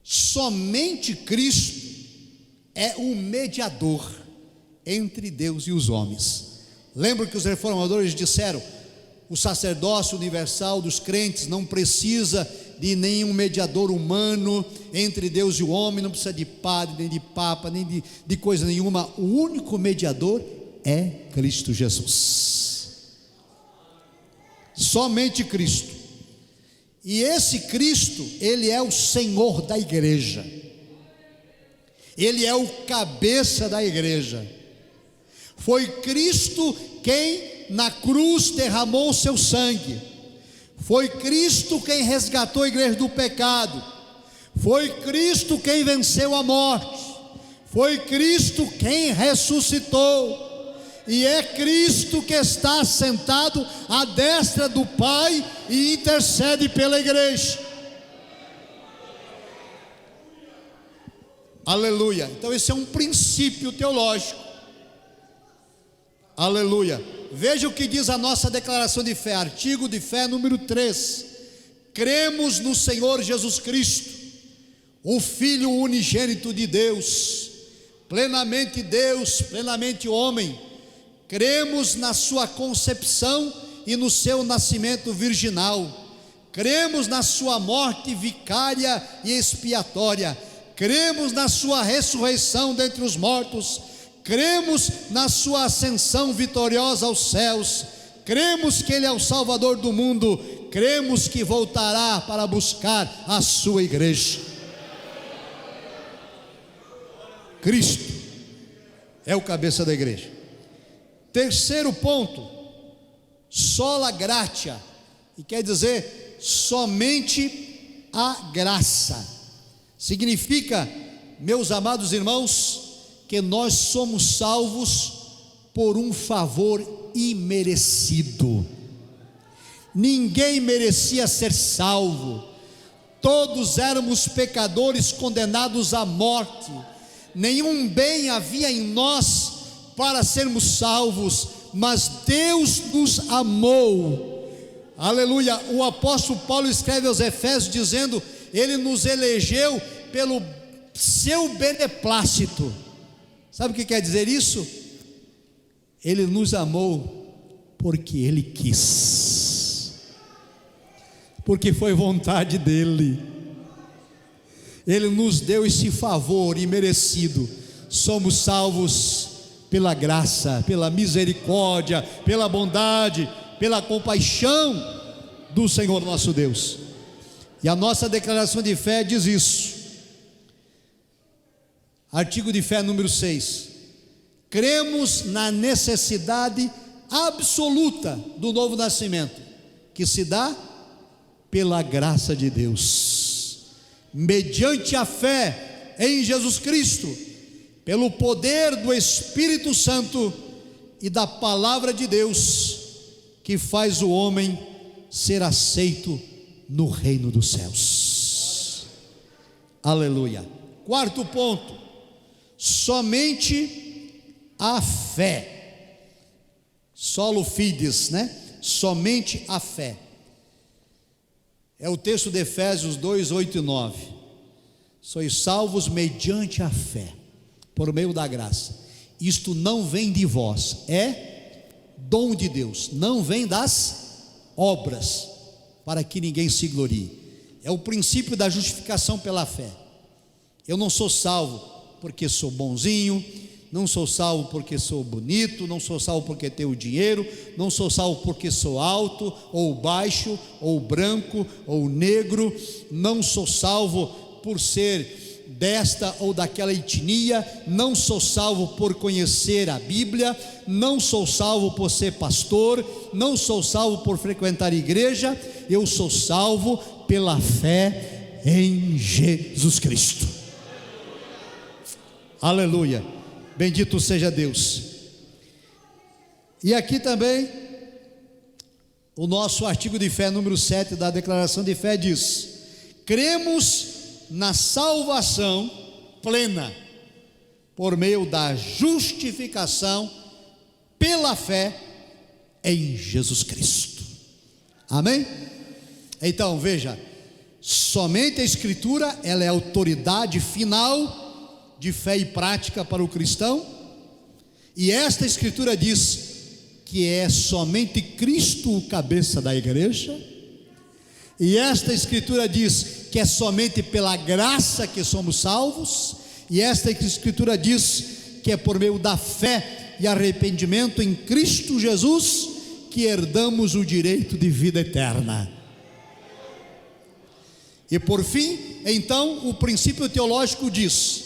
somente Cristo é o mediador entre Deus e os homens. Lembra que os reformadores disseram: o sacerdócio universal dos crentes não precisa de nenhum mediador humano entre Deus e o homem, não precisa de padre, nem de papa, nem de coisa nenhuma. O único mediador é Cristo Jesus, somente Cristo. E esse Cristo, Ele é o Senhor da igreja, Ele é o cabeça da igreja. Foi Cristo quem na cruz derramou o seu sangue, foi Cristo quem resgatou a igreja do pecado, foi Cristo quem venceu a morte, foi Cristo quem ressuscitou, e é Cristo que está sentado à destra do Pai e intercede pela igreja. Aleluia. Então esse é um princípio teológico. Aleluia. Veja o que diz a nossa declaração de fé, artigo de fé número 3. Cremos no Senhor Jesus Cristo, o Filho unigênito de Deus, plenamente Deus, plenamente homem. Cremos na sua concepção e no seu nascimento virginal. Cremos na sua morte vicária e expiatória. Cremos na sua ressurreição dentre os mortos. Cremos na sua ascensão vitoriosa aos céus. Cremos que Ele é o Salvador do mundo. Cremos que voltará para buscar a sua igreja. Cristo é o cabeça da igreja. Terceiro ponto, sola gratia, e quer dizer somente a graça. Significa, meus amados irmãos, que nós somos salvos por um favor imerecido. Ninguém merecia ser salvo, todos éramos pecadores condenados à morte, nenhum bem havia em nós para sermos salvos, mas Deus nos amou. Aleluia. O apóstolo Paulo escreve aos Efésios dizendo: Ele nos elegeu pelo seu beneplácito. Sabe o que quer dizer isso? Ele nos amou porque Ele quis, porque foi vontade dEle. Ele nos deu esse favor imerecido. Somos salvos pela graça, pela misericórdia, pela bondade, pela compaixão do Senhor nosso Deus. E a nossa declaração de fé diz isso. Artigo de fé número 6. Cremos na necessidade absoluta do novo nascimento, que se dá pela graça de Deus, mediante a fé em Jesus Cristo, pelo poder do Espírito Santo e da palavra de Deus, que faz o homem ser aceito no reino dos céus. Aleluia. Quarto ponto, somente a fé. Solo fides, né? Somente a fé. É o texto de Efésios 2, 8 e 9. Sois salvos mediante a fé, por meio da graça. Isto não vem de vós, é dom de Deus, não vem das obras, para que ninguém se glorie. É o princípio da justificação pela fé. Eu não sou salvo porque sou bonzinho, não sou salvo porque sou bonito, não sou salvo porque tenho dinheiro, não sou salvo porque sou alto ou baixo, ou branco ou negro, não sou salvo por ser desta ou daquela etnia, não sou salvo por conhecer a Bíblia, não sou salvo por ser pastor, não sou salvo por frequentar a igreja. Eu sou salvo pela fé em Jesus Cristo. Aleluia, bendito seja Deus. E aqui também o nosso artigo de fé número 7 da declaração de fé diz: cremos na salvação plena por meio da justificação pela fé em Jesus Cristo. Amém? Então veja, somente a Escritura, ela é a autoridade final de fé e prática para o cristão, e esta Escritura diz: que é somente Cristo o cabeça da igreja, e esta escritura diz que é somente pela graça que somos salvos, e esta escritura diz que é por meio da fé e arrependimento em Cristo Jesus que herdamos o direito de vida eterna. E por fim, então, o princípio teológico diz: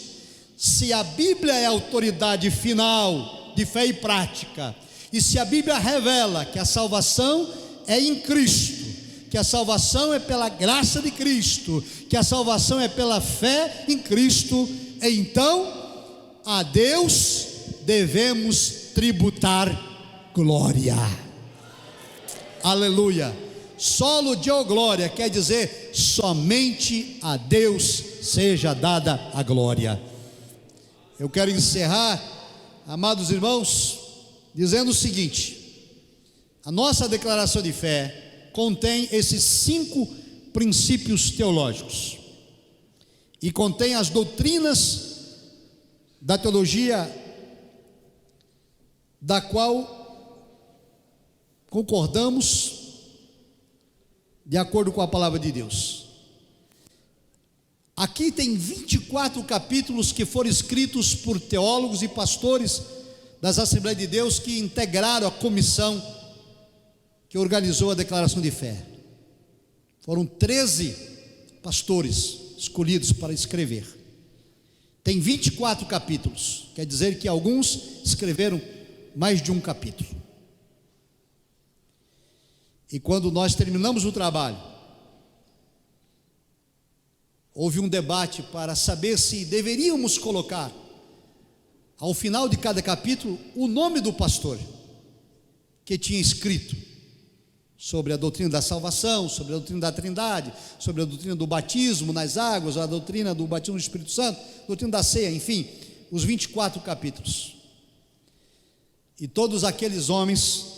se a Bíblia é a autoridade final de fé e prática, e se a Bíblia revela que a salvação é em Cristo, que a salvação é pela graça de Cristo, que a salvação é pela fé em Cristo, então a Deus devemos tributar glória. Aleluia. Solo Deo glória quer dizer somente a Deus seja dada a glória. Eu quero encerrar, amados irmãos, dizendo o seguinte: a nossa declaração de fé contém esses 5 princípios teológicos, e contém as doutrinas da teologia da qual concordamos de acordo com a palavra de Deus. Aqui tem 24 capítulos que foram escritos por teólogos e pastores das Assembleias de Deus que integraram a comissão que organizou a declaração de fé. Foram 13 pastores escolhidos para escrever. Tem 24 capítulos, quer dizer que alguns escreveram mais de um capítulo. E quando nós terminamos o trabalho, houve um debate para saber se deveríamos colocar, ao final de cada capítulo, o nome do pastor que tinha escrito sobre a doutrina da salvação, sobre a doutrina da Trindade, sobre a doutrina do batismo nas águas, a doutrina do batismo no Espírito Santo, a doutrina da ceia, enfim, os 24 capítulos. E todos aqueles homens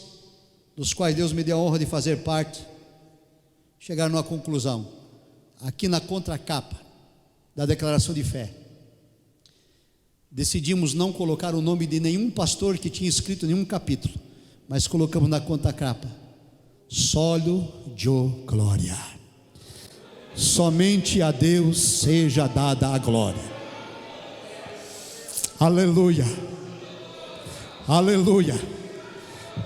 dos quais Deus me deu a honra de fazer parte, chegaram à conclusão, aqui na contracapa da declaração de fé, decidimos não colocar o nome de nenhum pastor que tinha escrito nenhum capítulo, mas colocamos na contracapa: Solo Deo glória, somente a Deus seja dada a glória. Aleluia, aleluia.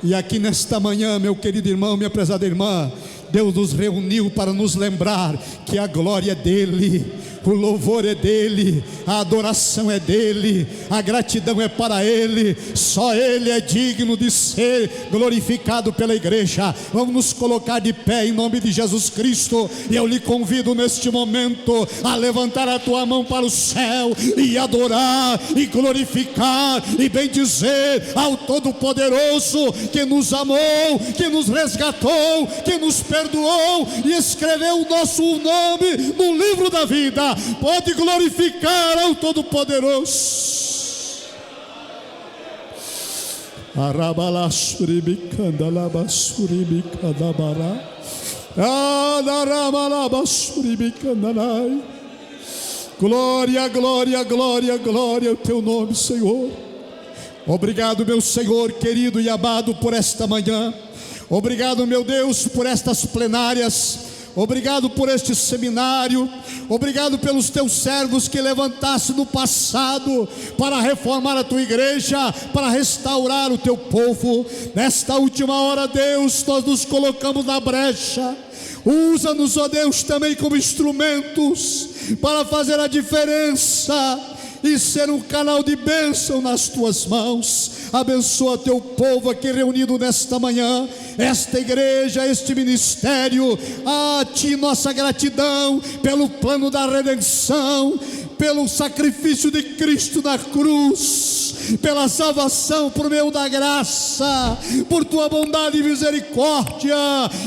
E aqui nesta manhã, meu querido irmão, minha prezada irmã, Deus nos reuniu para nos lembrar que a glória é dele, o louvor é dele, a adoração é dele, a gratidão é para ele, só ele é digno de ser glorificado pela igreja. Vamos nos colocar de pé em nome de Jesus Cristo, e eu lhe convido neste momento a levantar a tua mão para o céu e adorar e glorificar e bendizer ao Todo-Poderoso que nos amou, que nos resgatou, que nos perdoou e escreveu o nosso nome no livro da vida. Pode glorificar ao Todo-Poderoso. Glória, glória, glória, glória ao teu nome, Senhor. Obrigado, meu Senhor querido e amado, por esta manhã. Obrigado, meu Deus, por estas plenárias. Obrigado por este seminário. Obrigado pelos teus servos que levantaste no passado para reformar a tua igreja, para restaurar o teu povo. Nesta última hora, Deus, nós nos colocamos na brecha. Usa-nos, ó Deus, também como instrumentos para fazer a diferença e ser um canal de bênção nas tuas mãos. Abençoa teu povo aqui reunido nesta manhã, esta igreja, este ministério. A ti nossa gratidão pelo plano da redenção, pelo sacrifício de Cristo na cruz, pela salvação por meio da graça, por tua bondade e misericórdia,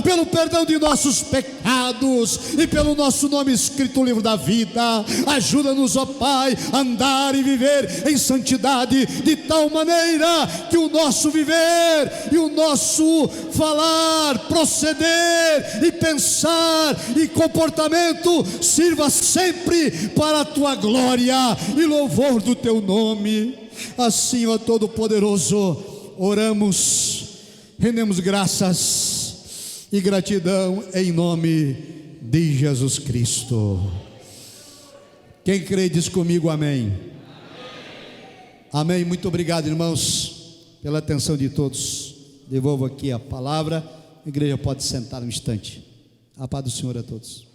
pelo perdão de nossos pecados e pelo nosso nome escrito no livro da vida. Ajuda-nos, ó Pai, a andar e viver em santidade, de tal maneira que o nosso viver e o nosso falar, proceder e pensar e comportamento sirva sempre para a tua glória e louvor do teu nome. Assim, ó Todo-Poderoso, oramos Rendemos graças e gratidão em nome de Jesus Cristo. Quem crê diz comigo amém. Amém. Muito obrigado, irmãos, pela atenção de todos. Devolvo aqui a palavra. A igreja pode sentar um instante. A paz do Senhor a todos.